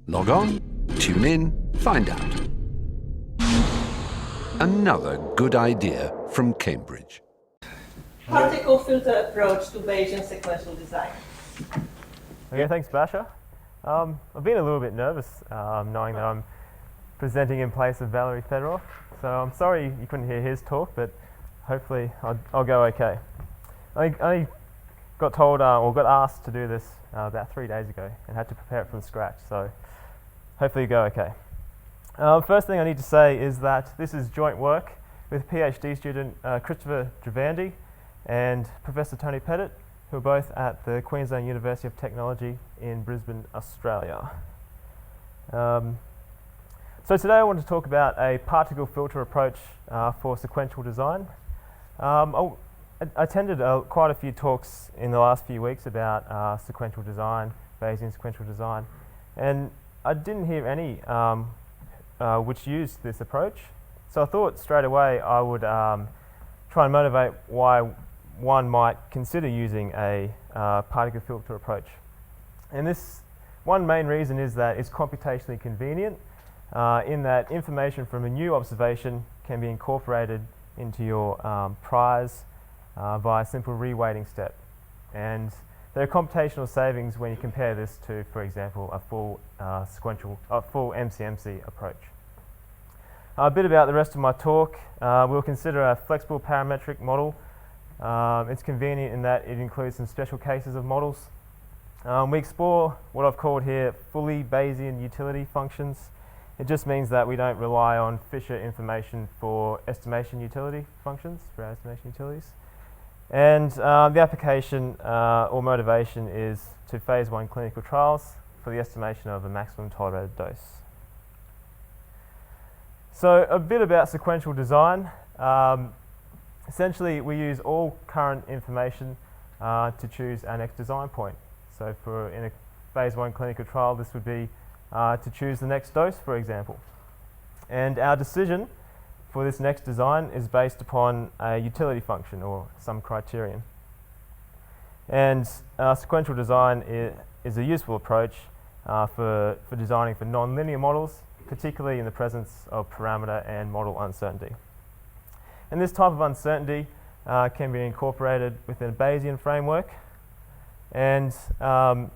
Log on, tune in, find out. Another good idea from Cambridge. Particle filter approach to Bayesian sequential design. Okay, thanks, Basha. I've been a little bit nervous knowing that I'm presenting in place of Valerie Fedorov, so I'm sorry you couldn't hear his talk, but hopefully I'll go okay. I got told or got asked to do this about 3 days ago and had to prepare it from scratch, so hopefully you go okay. First thing I need to say is that this is joint work with PhD student Christopher Dravandy and Professor Tony Pettit, who are both at the Queensland University of Technology in Brisbane, Australia. So today I want to talk about a particle filter approach for sequential design. I attended quite a few talks in the last few weeks about sequential design, Bayesian sequential design, and I didn't hear any which used this approach. So I thought straight away I would try and motivate why one might consider using a particle filter approach. And this one main reason is that it's computationally convenient in that information from a new observation can be incorporated into your prize via a simple reweighting step. And there are computational savings when you compare this to, for example, a full full MCMC approach. A bit about the rest of my talk. We'll consider a flexible parametric model. It's convenient in that it includes some special cases of models. We explore what I've called here fully Bayesian utility functions. It just means that we don't rely on Fisher information for estimation utility functions, for our estimation utilities. And the application or motivation is to phase 1 clinical trials for the estimation of a maximum tolerated dose. So a bit about sequential design. Essentially, we use all current information to choose our next design point. So in a phase 1 clinical trial, this would be to choose the next dose, for example. And our decision for this next design is based upon a utility function or some criterion. And sequential design is a useful approach for designing for nonlinear models, particularly in the presence of parameter and model uncertainty. And this type of uncertainty can be incorporated within a Bayesian framework. And I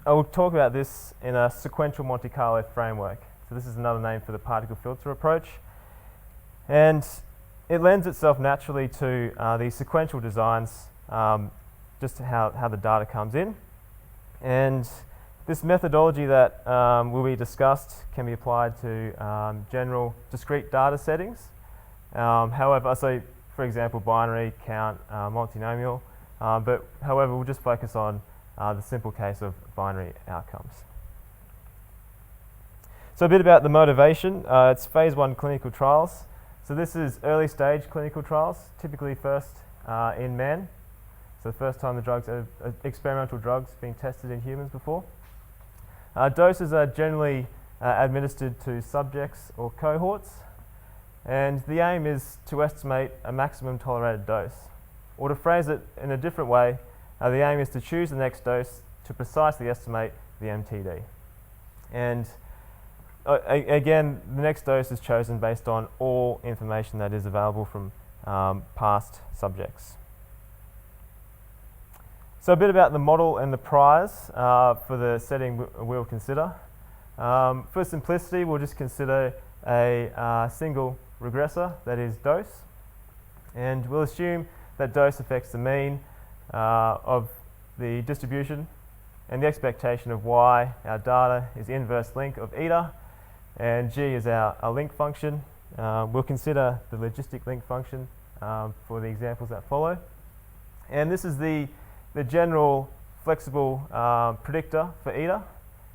will talk about this in a sequential Monte Carlo framework. So this is another name for the particle filter approach. And it lends itself naturally to these sequential designs, just how the data comes in. And this methodology that will be discussed can be applied to general discrete data settings. However, so for example, binary, count, multinomial, but however, we'll just focus on the simple case of binary outcomes. So a bit about the motivation. It's phase 1 clinical trials. So this is early stage clinical trials, typically first in man. So the first time the experimental drugs being tested in humans before. Doses are generally administered to subjects or cohorts. And the aim is to estimate a maximum tolerated dose. Or to phrase it in a different way, the aim is to choose the next dose to precisely estimate the MTD. And again, the next dose is chosen based on all information that is available from past subjects. So a bit about the model and the prize for the setting we'll consider. For simplicity, we'll just consider a single regressor, that is dose, and we'll assume that dose affects the mean of the distribution, and the expectation of y, our data, is the inverse link of eta, and g is our link function. We'll consider the logistic link function for the examples that follow. And this is the general flexible predictor for eta,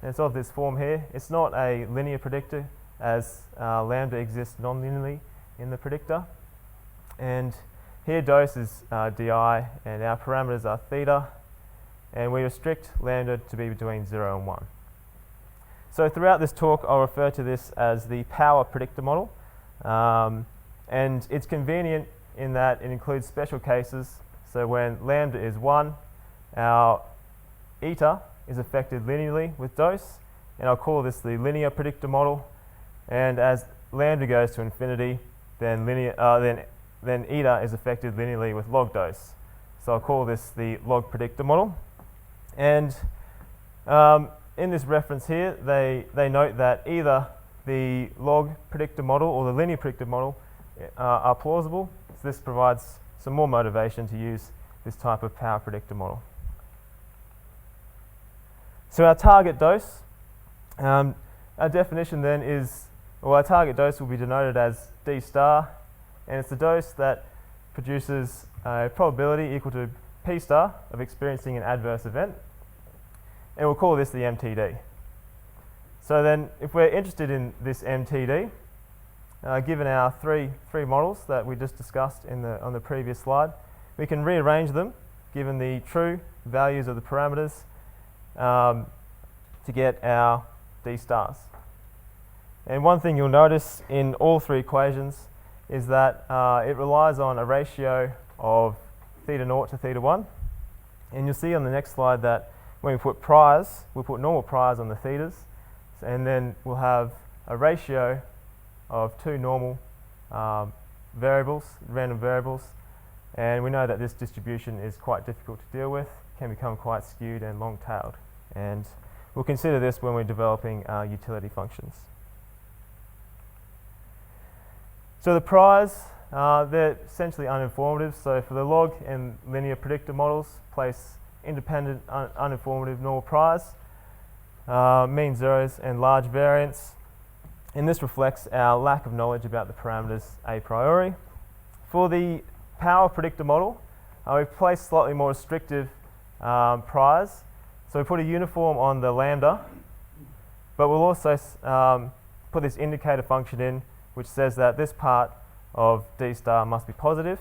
and it's of this form here. It's not a linear predictor, as lambda exists non-linearly in the predictor. And here dose is di, and our parameters are theta, and we restrict lambda to be between 0 and 1. So throughout this talk, I'll refer to this as the power predictor model. And it's convenient in that it includes special cases. So when lambda is 1, our eta is affected linearly with dose, and I'll call this the linear predictor model. And as lambda goes to infinity, then eta is affected linearly with log dose. So I'll call this the log predictor model. And in this reference here, they note that either the log predictor model or the linear predictor model are plausible. So this provides some more motivation to use this type of power predictor model. So our target dose, our definition then is, well, our target dose will be denoted as D star, and it's the dose that produces a probability equal to P star of experiencing an adverse event, and we'll call this the MTD. So then, if we're interested in this MTD, given our three models that we just discussed on the previous slide, we can rearrange them given the true values of the parameters to get our D stars. And one thing you'll notice in all three equations is that it relies on a ratio of theta naught to theta 1. And you'll see on the next slide that when we put priors, we'll put normal priors on the thetas, and then we'll have a ratio of two normal variables, random variables. And we know that this distribution is quite difficult to deal with, can become quite skewed and long-tailed. And we'll consider this when we're developing utility functions. So the priors, they're essentially uninformative. So for the log and linear predictor models, place independent uninformative normal priors, mean zeros and large variance. And this reflects our lack of knowledge about the parameters a priori. For the power predictor model, we've placed slightly more restrictive priors. So we put a uniform on the lambda, but we'll also put this indicator function in, which says that this part of D star must be positive.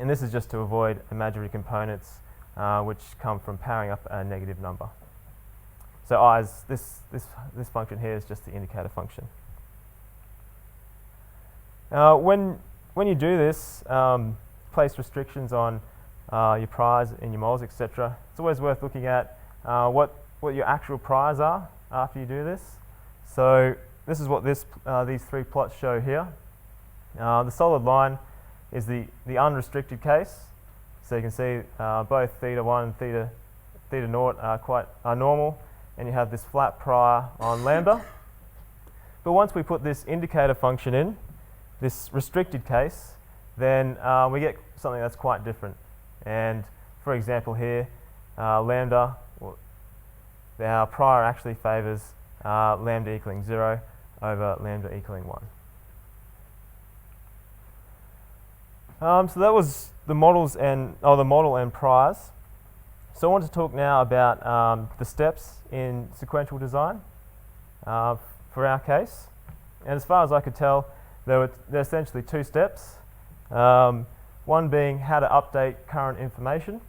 And this is just to avoid imaginary components which come from powering up a negative number. So this function here is just the indicator function. When you do this, place restrictions on your priors and your moles, etc. It's always worth looking at what your actual priors are after you do this. So this is what these three plots show here. The solid line is the unrestricted case. So you can see both theta 1 and theta naught are normal, and you have this flat prior on lambda. But once we put this indicator function in, this restricted case, then we get something that's quite different. And for example here, lambda, our prior actually favours lambda equaling 0 over lambda equaling 1. So that was the models the model and priors. So I want to talk now about the steps in sequential design for our case. And as far as I could tell, there are essentially two steps. One being how to update current information.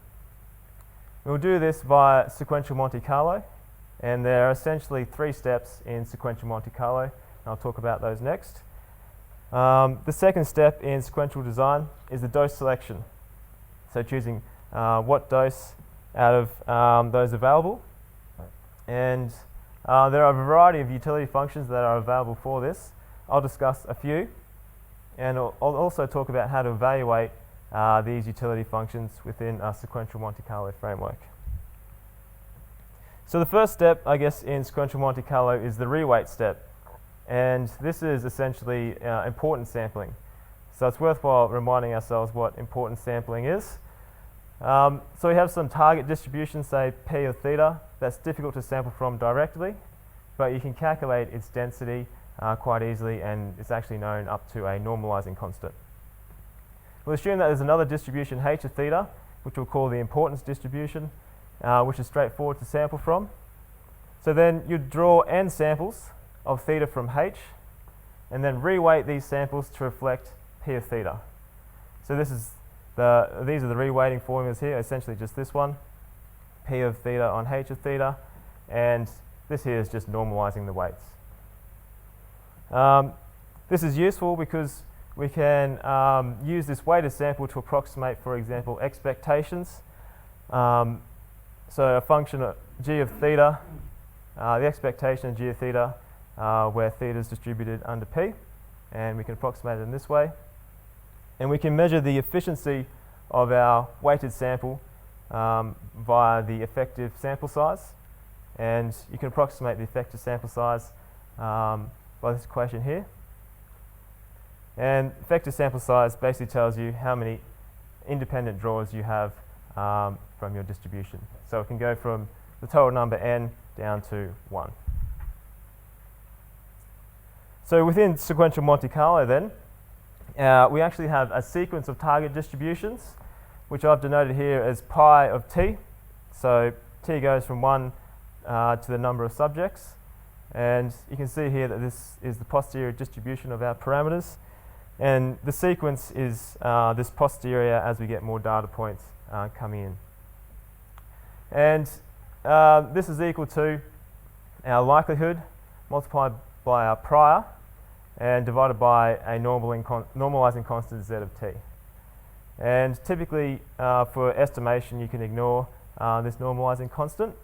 We'll do this via sequential Monte Carlo, and there are essentially three steps in sequential Monte Carlo, and I'll talk about those next. The second step in sequential design is the dose selection. So choosing what dose out of those available. And there are a variety of utility functions that are available for this. I'll discuss a few, and I'll also talk about how to evaluate these utility functions within a sequential Monte Carlo framework. So the first step, I guess, in sequential Monte Carlo is the reweight step. And this is essentially importance sampling. So it's worthwhile reminding ourselves what importance sampling is. So we have some target distribution, say P of theta, that's difficult to sample from directly, but you can calculate its density quite easily, and it's actually known up to a normalizing constant. We'll assume that there's another distribution H of theta, which we'll call the importance distribution, which is straightforward to sample from. So then you'd draw n samples of theta from H, and then reweight these samples to reflect P of theta. So these are the reweighting formulas here, essentially just this one, P of theta on H of theta, and this here is just normalizing the weights. This is useful because we can use this weighted sample to approximate, for example, expectations. So a function of g of theta the expectation of geotheta, where theta is distributed under P, and we can approximate it in this way. And we can measure the efficiency of our weighted sample via the effective sample size. And you can approximate the effective sample size by this equation here. And effective sample size basically tells you how many independent draws you have from your distribution. So it can go from the total number n down to 1. So within sequential Monte Carlo then, we actually have a sequence of target distributions, which I've denoted here as pi of t. So t goes from 1 to the number of subjects. And you can see here that this is the posterior distribution of our parameters. And the sequence is this posterior as we get more data points coming in. And this is equal to our likelihood multiplied by our prior and divided by a normalizing constant z of t. And typically for estimation you can ignore this normalizing constant.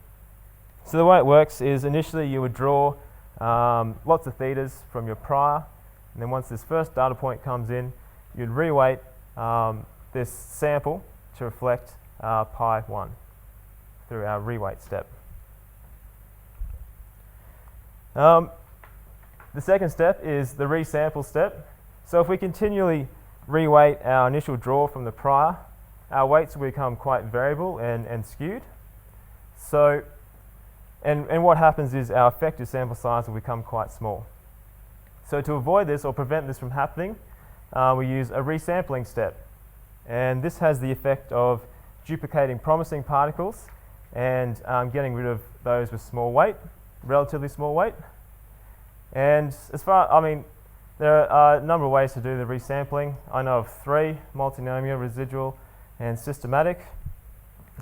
So the way it works is initially you would draw lots of thetas from your prior, and then once this first data point comes in, you'd reweight this sample to reflect pi 1 through our reweight step. The second step is the resample step. So if we continually reweight our initial draw from the prior, our weights will become quite variable and skewed. So, and what happens is our effective sample size will become quite small. So to avoid this or prevent this from happening, we use a resampling step. And this has the effect of duplicating promising particles and getting rid of those with small weight, relatively small weight. And there are a number of ways to do the resampling. I know of 3: multinomial, residual, and systematic.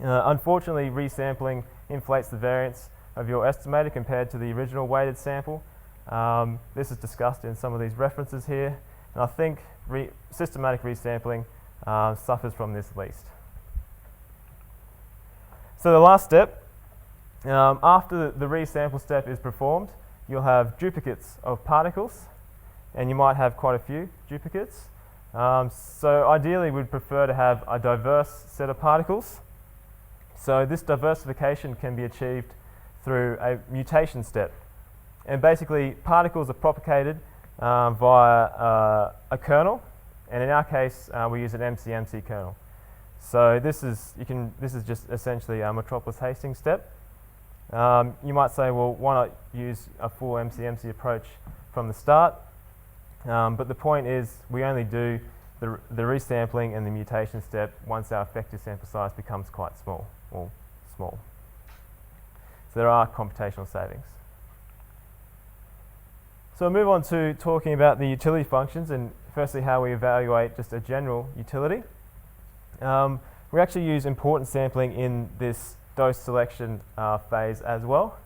Unfortunately, resampling inflates the variance of your estimator compared to the original weighted sample. This is discussed in some of these references here, and I think systematic resampling suffers from this least. So the last step, after the resample step is performed, you'll have duplicates of particles, and you might have quite a few duplicates. So ideally we'd prefer to have a diverse set of particles. So this diversification can be achieved through a mutation step. And basically particles are propagated via a kernel, and in our case we use an MC-MC kernel. So this is just essentially a Metropolis-Hastings step. You might say, well, why not use a full MC-MC approach from the start? But the point is we only do the resampling and the mutation step once our effective sample size becomes quite small, or small. So there are computational savings. So we'll move on to talking about the utility functions, and firstly how we evaluate just a general utility. We actually use importance sampling in this dose selection phase as well.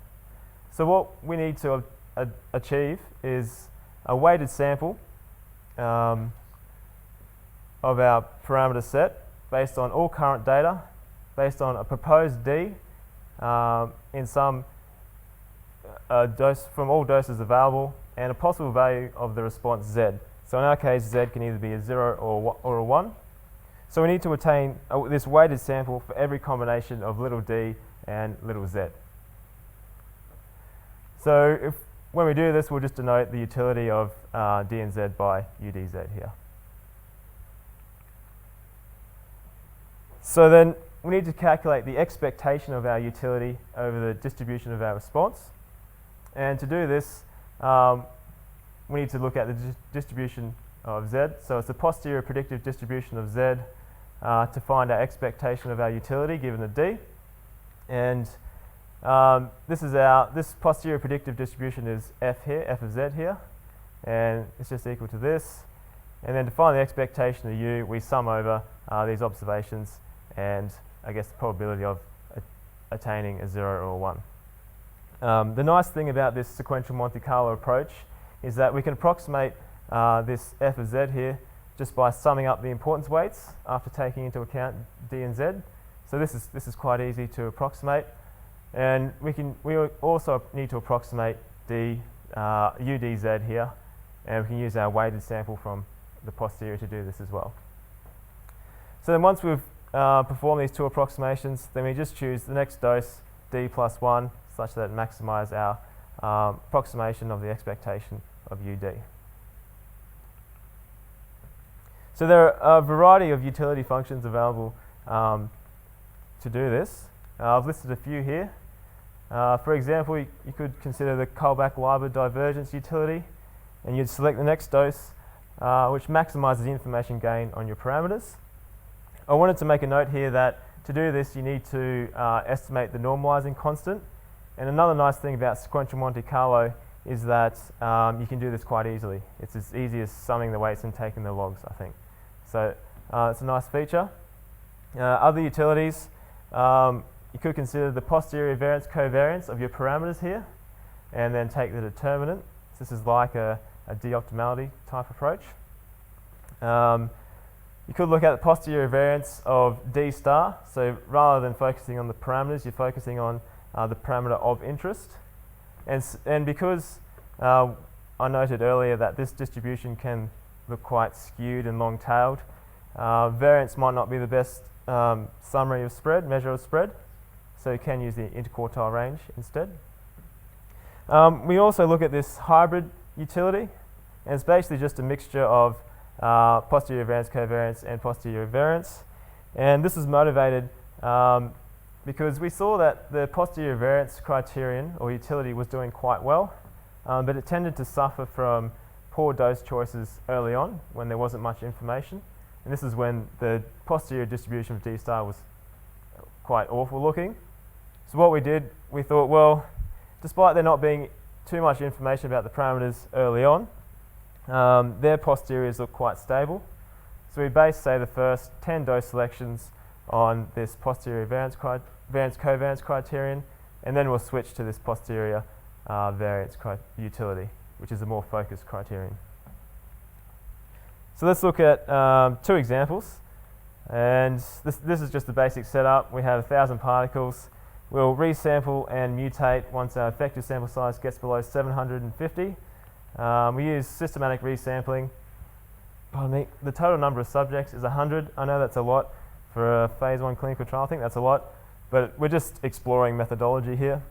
So what we need to achieve is a weighted sample of our parameter set based on all current data, based on a proposed D in some dose from all doses available, and a possible value of the response Z. So in our case, Z can either be a 0 or a 1. So we need to attain this weighted sample for every combination of little d and little z. So when we do this, we'll just denote the utility of d and z by udz here. So then we need to calculate the expectation of our utility over the distribution of our response. And to do this, we need to look at the distribution of z. So it's the posterior predictive distribution of z to find our expectation of our utility given the d. And this posterior predictive distribution is f here, f of z here, and it's just equal to this. And then to find the expectation of u, we sum over these observations and I guess the probability of attaining a 0 or 1. The nice thing about this sequential Monte Carlo approach is that we can approximate this f of z here just by summing up the importance weights after taking into account d and z. So this is quite easy to approximate. And we also need to approximate the UDZ here, and we can use our weighted sample from the posterior to do this as well. So then once we've performed these two approximations, then we just choose the next dose, D plus 1, such that it maximises our approximation of the expectation of UD. So there are a variety of utility functions available to do this. I've listed a few here. For example, you could consider the Kullback-Leibler divergence utility, and you'd select the next dose, which maximises the information gain on your parameters. I wanted to make a note here that to do this, you need to estimate the normalizing constant. And another nice thing about sequential Monte Carlo is that you can do this quite easily. It's as easy as summing the weights and taking the logs, I think. So it's a nice feature. Other utilities, you could consider the posterior variance covariance of your parameters here, and then take the determinant. So this is like a d-optimality type approach. You could look at the posterior variance of D star. So rather than focusing on the parameters, you're focusing on the parameter of interest. And because I noted earlier that this distribution can look quite skewed and long-tailed, variance might not be the best summary of spread, measure of spread. So you can use the interquartile range instead. We also look at this hybrid utility, and it's basically just a mixture of posterior variance covariance and posterior variance. And this is motivated because we saw that the posterior variance criterion or utility was doing quite well, but it tended to suffer from poor dose choices early on when there wasn't much information. And this is when the posterior distribution of D star was quite awful looking. So what we did, we thought, well, despite there not being too much information about the parameters early on, their posteriors look quite stable. So we based, say, the first 10 dose selections on this posterior variance covariance criterion, and then we'll switch to this posterior variance utility, which is a more focused criterion. So let's look at two examples. And this is just the basic setup. We have 1,000 particles. We'll resample and mutate once our effective sample size gets below 750. We use systematic resampling. Pardon me. The total number of subjects is 100. I know that's a lot for a phase 1 clinical trial. I think that's a lot, but we're just exploring methodology here.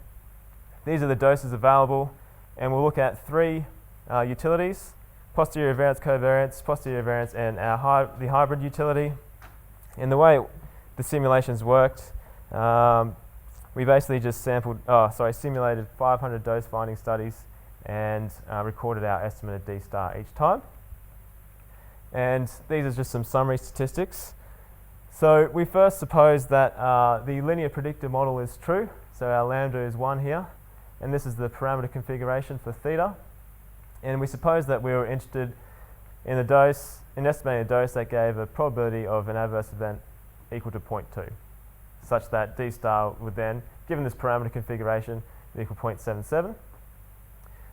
These are the doses available, and we'll look at three utilities: posterior variance covariance, posterior variance, and the hybrid utility. And the way the simulations worked, we basically just simulated 500 dose finding studies and recorded our estimated D star each time. And these are just some summary statistics. So we first suppose that the linear predictor model is true. So our lambda is 1 here, and this is the parameter configuration for theta. And we suppose that we were interested in a dose, in estimating a dose that gave a probability of an adverse event equal to 0.2, such that D star would then, given this parameter configuration, equal 0.77.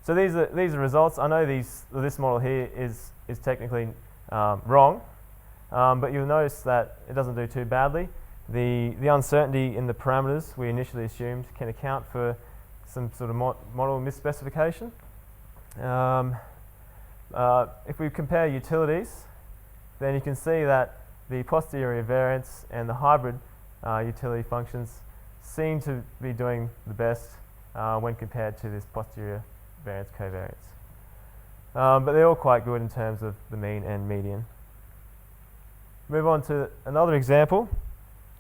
So these are results. I know this model here is technically wrong, but you'll notice that it doesn't do too badly. The uncertainty in the parameters we initially assumed can account for some sort of model misspecification. If we compare utilities, then you can see that the posterior variance and the hybrid utility functions seem to be doing the best when compared to this posterior variance covariance. But they're all quite good in terms of the mean and median. Move on to another example,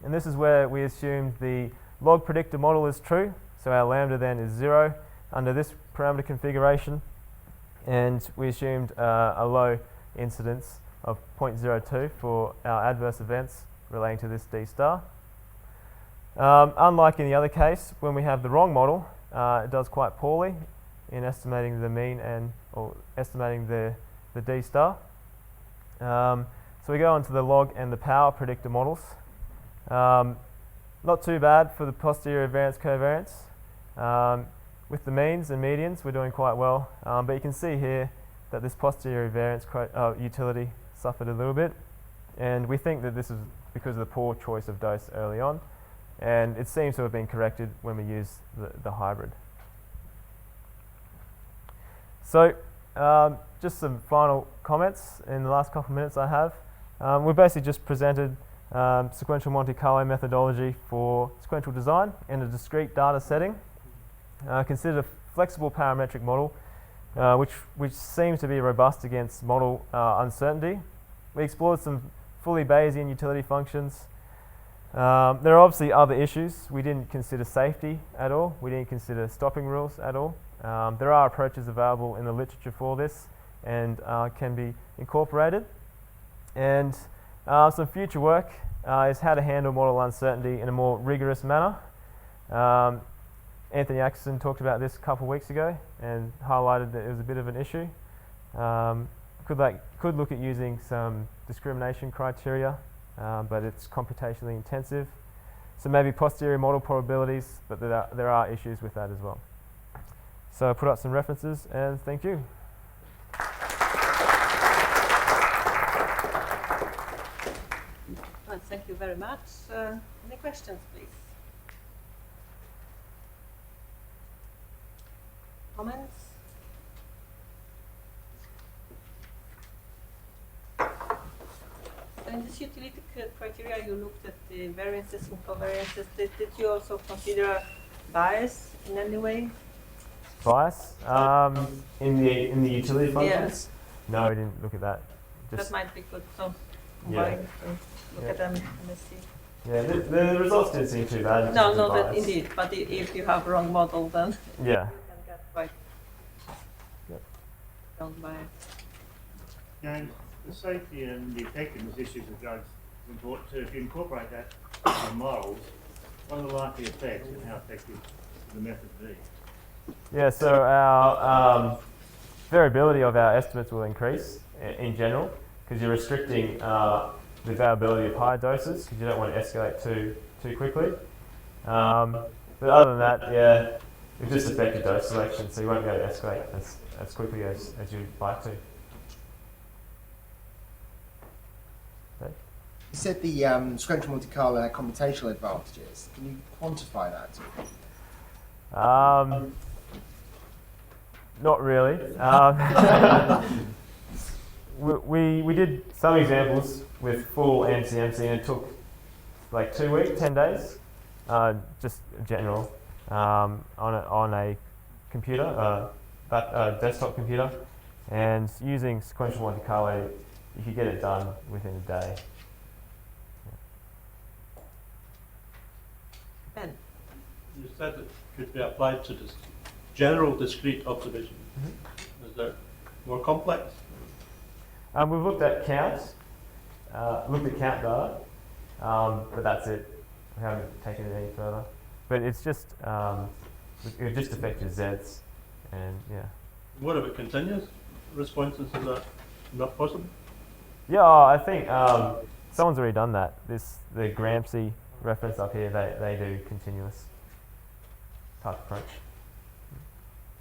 and this is where we assumed the log predictor model is true, so our lambda then is 0 under this parameter configuration, and we assumed a low incidence of 0.02 for our adverse events relating to this D star. Unlike in the other case, when we have the wrong model, it does quite poorly in estimating the mean or estimating the D star. So we go on to the log and the power predictor models. Not too bad for the posterior variance covariance. With the means and medians, we're doing quite well, but you can see here that this posterior variance utility suffered a little bit, and we think that this is because of the poor choice of dose early on. and it seems to have been corrected when we use the hybrid. So just some final comments in the last couple of minutes I have. We basically just presented sequential Monte Carlo methodology for sequential design in a discrete data setting. Considered a flexible parametric model which seems to be robust against model uncertainty. We explored some fully Bayesian utility functions. There are obviously other issues. We didn't consider safety at all. We didn't consider stopping rules at all. There are approaches available in the literature for this and can be incorporated. And some future work is how to handle model uncertainty in a more rigorous manner. Anthony Atkinson talked about this a couple of weeks ago and highlighted that it was a bit of an issue. Could look at using some discrimination criteria, but it's computationally intensive. So maybe posterior model probabilities, but there are issues with that as well. So I put up some references and thank you. Well, thank you very much. Any questions, please? Comments? So in this utility criteria, you looked at the variances and covariances. Did you also consider bias in any way? Bias in the utility functions? No, we didn't look at that. That might be good. So Yeah. look at them and see. Yeah, the results didn't seem too bad. No, that indeed. But if you have wrong model, then Yeah. you can get quite wrong bias. And the safety and the effectiveness issues of drugs is important too. If you incorporate that in models, what are the likely effects and how effective will the method be? Yeah, so our variability of our estimates will increase in general because you're restricting the availability of higher doses because you don't want to escalate too quickly. But other than that, yeah, it just affects your dose selection, so you won't be able to escalate as quickly as you'd like to. Okay. You said the sequential Monte Carlo had computational advantages. Can you quantify that? Not really. We did some examples with full NCMC and it took like 2 weeks, 10 days, just general, on a computer, desktop computer, and using sequential Monte Carlo, you could get it done within a day. Ben? You said it could be applied to this general discrete observation. Is there more complex? We've looked at count data, but that's it. We haven't taken it any further. But it's just, it just affects your Zs, and yeah. What about continuous responses? Is that not possible? Yeah, I think someone's already done that. The Gramsci reference up here, they do continuous type approach.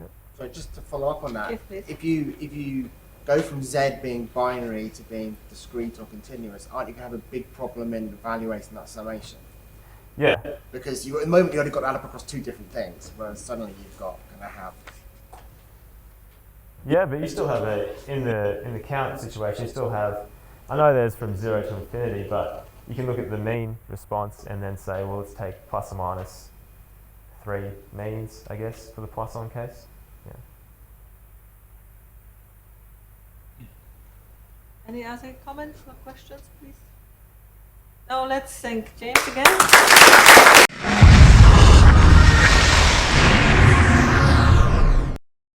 Yep. So just to follow up on that, Yes, please. if you go from Z being binary to being discrete or continuous, aren't you going to have a big problem in evaluating that summation? Yeah. Because at the moment you've only got to add up across two different things, whereas suddenly you've got going to have. Yeah, but you still have in the count situation, you still have, I know there's from 0 to infinity, but you can look at the mean response and then say, well, let's take plus or minus 3 means, I guess, for the Poisson case. Yeah. Any other comments or questions, please? Now let's thank James again.